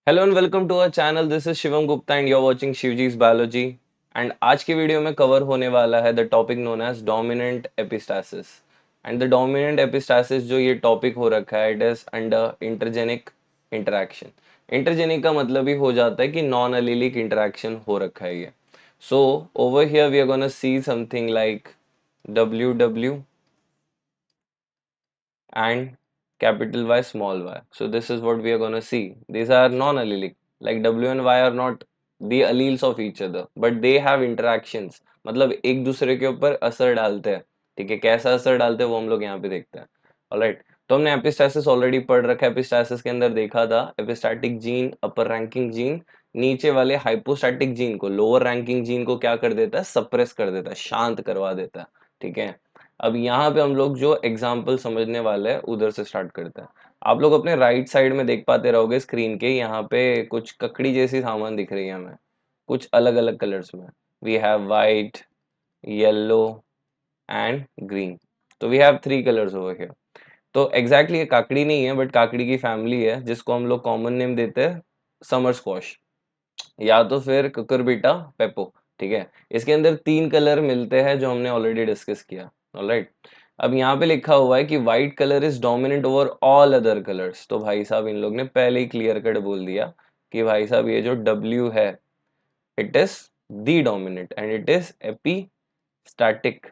Hello and welcome to our channel. This is Shivam Gupta and you are watching Shivji's biology. And आज की video में cover होने वाला है the topic known as dominant epistasis. And the dominant epistasis जो ये topic हो रखा है it is under intergenic interaction. Intergenic का मतलब ही हो जाता है कि नॉन अलीलिक इंटरेक्शन हो रखा है ये। So over here we are gonna see something like W W and capital Y, small y. So this is what we are going to see. These are non-allelic. Like W and Y are not the alleles of each other, but they have interactions. मतलब एक दूसरे के ऊपर असर डालते हैं। ठीक है, कैसा असर डालते हैं वो हम लोग यहाँ पे देखते हैं। ऑलराइट, तो हमने एपिस्टासिस ऑलरेडी पढ़ रखा है। एपिस्टासिस के अंदर देखा था एपिस्टैटिक जीन, अपर रैंकिंग जीन नीचे वाले हाइपोस्टैटिक जीन को, लोअर रैंकिंग जीन को क्या कर देता है, सप्रेस कर देता है, शांत करवा देता है। ठीक है, अब यहाँ पे हम लोग जो एग्जाम्पल समझने वाले हैं उधर से स्टार्ट करते हैं। आप लोग अपने राइट साइड में देख पाते रहोगे स्क्रीन के, यहाँ पे कुछ ककड़ी जैसी सामान दिख रही है हमें, कुछ अलग अलग कलर्स में। We have white, yellow and green. तो we have three colours over here. तो एग्जैक्टली ये काकड़ी नहीं है, बट काकड़ी की फैमिली है जिसको हम लोग कॉमन नेम देते हैं समर स्क्वॉश, या तो फिर कुकुरबिटा पेपो। ठीक है, इसके अंदर तीन कलर मिलते हैं जो हमने ऑलरेडी डिस्कस किया। ऑलराइट, अब यहाँ पे लिखा हुआ है कि white colour is dominant over all other colours. तो भाई साहब इन लोग ने पहले ही क्लियर कट बोल दिया कि भाई साहब ये जो डब्ल्यू है it is the dominant and it is epistatic.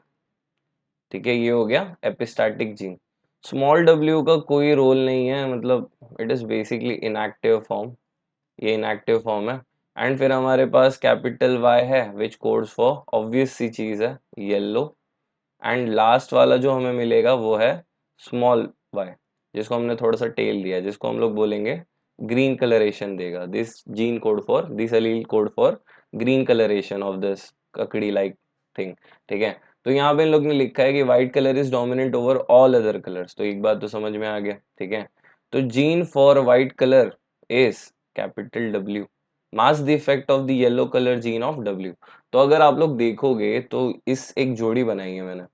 ठीक है, ये हो गया एपिस्टैटिक जीन। स्मॉल डब्ल्यू का कोई रोल नहीं है, मतलब it is basically inactive form, ये इनएक्टिव फॉर्म है। एंड फिर हमारे पास कैपिटल वाई है विच कोड्स फॉर ऑब्वियस सी चीज है येलो। एंड लास्ट वाला जो हमें मिलेगा वो है स्मॉल वाई, जिसको हमने थोड़ा सा टेल दिया, जिसको हम लोग बोलेंगे ग्रीन कलरेशन देगा। This gene code for this allele code for green coloration of this kakdi like thing. ठीक है, तो यहाँ पे इन लोग ने लिखा है कि white colour is dominant over all other colours. तो एक बात तो समझ में आ गया। ठीक है, तो gene for white colour is capital W, mask the effect of the yellow colour gene of W. तो अगर आप लोग देखोगे तो इस एक जोड़ी बनाई है मैंने।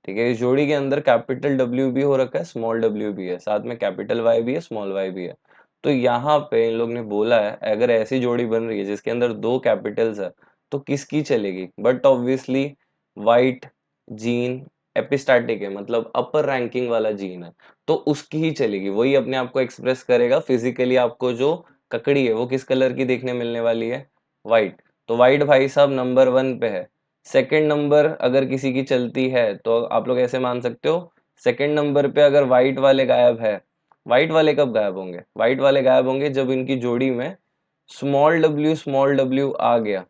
ठीक है, इस जोड़ी के अंदर कैपिटल डब्ल्यू भी हो रखा है, स्मॉल डब्ल्यू भी है, साथ में कैपिटल वाई भी है, स्मॉल वाई भी है। तो यहाँ पे इन लोग ने बोला है अगर ऐसी जोड़ी बन रही है जिसके अंदर दो कैपिटल्स है तो किसकी चलेगी, but obviously white gene epistatic है, मतलब अपर रैंकिंग वाला जीन है, तो उसकी ही चलेगी, वही अपने आप को एक्सप्रेस करेगा फिजिकली। आपको जो ककड़ी है वो किस कलर की देखने मिलने वाली है, व्हाइट। तो व्हाइट भाई साहब नंबर वन पे है। सेकंड नंबर अगर किसी की चलती है तो आप लोग ऐसे मान सकते हो, सेकंड नंबर पे अगर व्हाइट वाले गायब है, व्हाइट वाले कब गायब होंगे, व्हाइट वाले गायब होंगे जब इनकी जोड़ी में स्मॉल डब्ल्यू आ गया,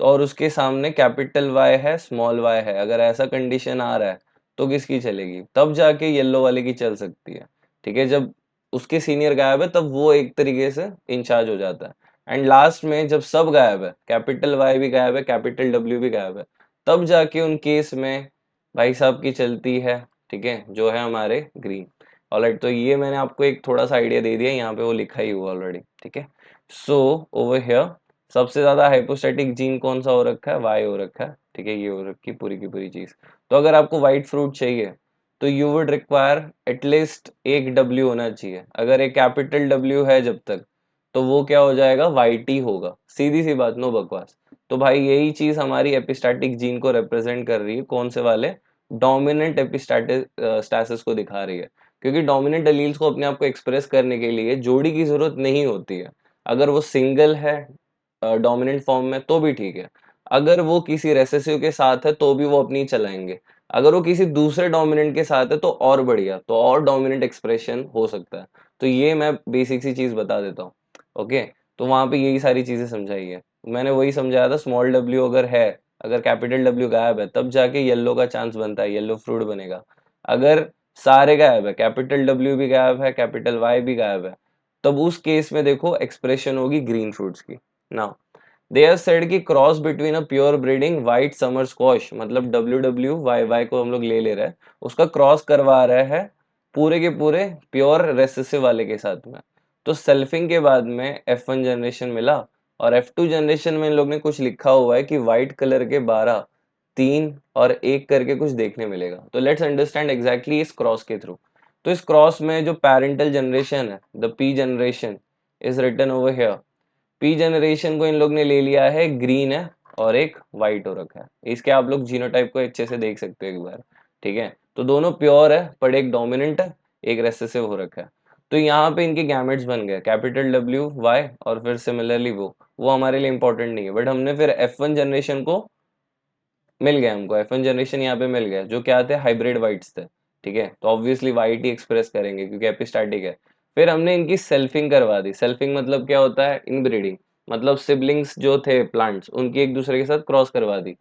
तो और उसके सामने कैपिटल वाई है, स्मॉल वाई है, अगर ऐसा कंडीशन आ रहा है तो किसकी चलेगी, तब जाके येलो वाले की चल सकती है। ठीक है, जब उसके सीनियर गायब है तब वो एक तरीके से इंचार्ज हो जाता है। एंड लास्ट में जब सब गायब है, कैपिटल वाई भी गायब है, कैपिटल डब्ल्यू भी गायब है, तब जाके उन केस में भाई साहब की चलती है। ठीक है, जो है हमारे ग्रीन। ऑलराइट, तो ये मैंने आपको एक थोड़ा सा आइडिया दे दिया, यहाँ पे वो लिखा ही हुआ ऑलरेडी। ठीक है, सो ओवर हियर सबसे ज्यादा हाइपोस्टैटिक जीन कौन सा हो रखा है, वाई हो रखा है। ठीक है, ये हो रखी पूरी की पूरी चीज। तो अगर आपको व्हाइट फ्रूट चाहिए तो यू वुड रिक्वायर एटलीस्ट एक डब्ल्यू होना चाहिए। अगर एक कैपिटल डब्ल्यू है जब तक, तो वो क्या हो जाएगा, वाइट ही होगा, सीधी सी बात, नो बकवास। तो भाई यही चीज हमारी एपिस्टैटिक जीन को रिप्रेजेंट कर रही है, कौन से वाले, डोमिनेंट एपिस्टैटिक स्टैसिस को दिखा रही है। क्योंकि डोमिनेंट एलील्स को अपने आप को एक्सप्रेस करने के लिए जोड़ी की जरूरत नहीं होती है। अगर वो सिंगल है डोमिनेंट फॉर्म में तो भी ठीक है, अगर वो किसी रेसेसिव के साथ है तो भी वो अपनी चलाएंगे, अगर वो किसी दूसरे डोमिनेंट के साथ है तो और बढ़िया, तो और डोमिनेंट एक्सप्रेशन हो सकता है। तो ये मैं बेसिक सी चीज बता देता हूँ। ओके, तो वहां पे यही सारी चीजें समझाई है। मैंने वही समझाया था, स्मॉल डब्ल्यू अगर है, अगर कैपिटल डब्ल्यू गायब है तब जाके येलो का चांस बनता है, येलो फ्रूट बनेगा। अगर सारे गायब है, कैपिटल डब्ल्यू भी गायब है, कैपिटल वाई भी गायब है, तब उस केस में देखो एक्सप्रेशन होगी ग्रीन फ्रूट्स की। नाउ दे हैव सेड कि cross between a pure breeding white summer squash, मतलब डब्ल्यू डब्ल्यू वाई वाई को हम लोग ले रहे हैं, उसका क्रॉस करवा रहा है पूरे के पूरे प्योर रेसेसिव वाले के साथ में। तो सेल्फिंग के बाद में F1 जनरेशन मिला, और F2 जनरेशन में इन लोग ने कुछ लिखा हुआ है कि व्हाइट कलर के 12, 3 और 1 करके कुछ देखने मिलेगा। तो लेट्स अंडरस्टैंड एग्जैक्टली इस क्रॉस के थ्रू। तो इस क्रॉस में जो पेरेंटल जनरेशन है, the P generation, is written over here. P generation को इन लोग ने ले लिया है, ग्रीन है और एक वाइट हो रखा है। इसके आप लोग जीनोटाइप को अच्छे से देख सकते हो एक बार, ठीक है। तो दोनों प्योर है, पर एक डोमिनेंट है, एक रेसेसिव हो रखा है। तो यहाँ पे इनके गैमेट्स बन गए, कैपिटल डब्ल्यू वाई और फिर सिमिलरली वो हमारे लिए इंपॉर्टेंट नहीं है, बट हमने फिर F1 जनरेशन को मिल गया, हमको F1 जनरेशन यहाँ पे मिल गया, जो क्या थे, हाइब्रिड वाइट्स थे, ठीक है। तो ऑब्वियसली वाइट ही एक्सप्रेस करेंगे क्योंकि एपिस्टैटिक है। फिर हमने इनकी सेल्फिंग करवा दी। सेल्फिंग मतलब क्या होता है, इनब्रीडिंग, मतलब सिबलिंग्स जो थे प्लांट्स उनकी एक दूसरे के साथ क्रॉस करवा दी।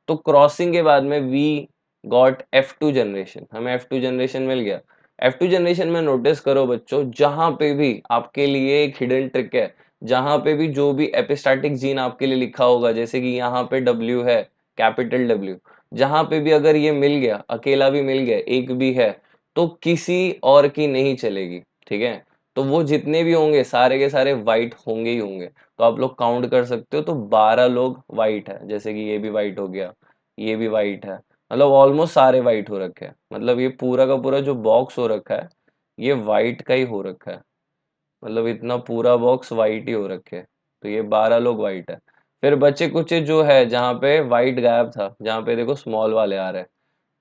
तो क्रॉसिंग के बाद में वी गॉट F2 जनरेशन, हमें F2 जनरेशन मिल गया। F2 जनरेशन में नोटिस करो बच्चों, जहां पे भी आपके लिए एक हिडन ट्रिक है, जहां पे भी जो भी एपिस्टैटिक जीन आपके लिए लिखा होगा, जैसे कि यहाँ पे W है, कैपिटल डब्ल्यू, जहां पे भी अगर ये मिल गया, अकेला भी मिल गया, एक भी है, तो किसी और की नहीं चलेगी, ठीक है। तो वो जितने भी होंगे सारे के सारे वाइट होंगे ही होंगे। तो आप लोग काउंट कर सकते हो, तो 12 लोग वाइट है, जैसे कि ये भी वाइट हो गया, ये भी वाइट है, मतलब ऑलमोस्ट सारे वाइट हो रखे हैं। मतलब ये पूरा का पूरा जो बॉक्स हो रखा है, ये वाइट का ही हो रखा है, मतलब इतना पूरा बॉक्स वाइट ही हो रखे हैं। तो ये 12 लोग वाइट है। फिर बचे कुछ जो है जहाँ पे वाइट गायब था, जहाँ पे देखो स्मॉल वाले आ रहे हैं,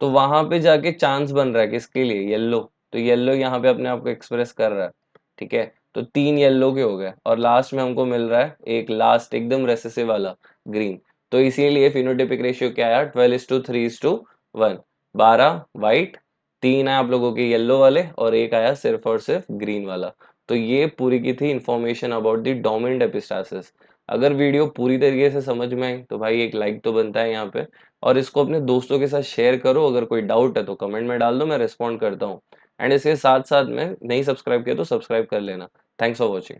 तो वहां पे जाके चांस बन रहा है किसके लिए, येलो। तो येलो यहाँ पे अपने आप को एक्सप्रेस कर रहा है, ठीक है। तो 3 येलो के हो गए और लास्ट में हमको मिल रहा है एक लास्ट एकदम रेसेसिव वाला, ग्रीन। तो इसीलिए फिनोटिपिक रेशियो क्या आया, 12:3:1। 12 वाइट, 3 आया आप लोगों के येलो वाले और एक आया सिर्फ और सिर्फ ग्रीन वाला। तो ये पूरी की थी information about the dominant epistasis. अगर वीडियो पूरी तरीके से समझ में आई तो भाई एक लाइक तो बनता है यहाँ पे, और इसको अपने दोस्तों के साथ शेयर करो। अगर कोई डाउट है तो कमेंट में डाल दो, मैं रिस्पॉन्ड करता हूँ। एंड इसके साथ साथ में नहीं सब्सक्राइब किया तो सब्सक्राइब कर लेना। Thanks for watching.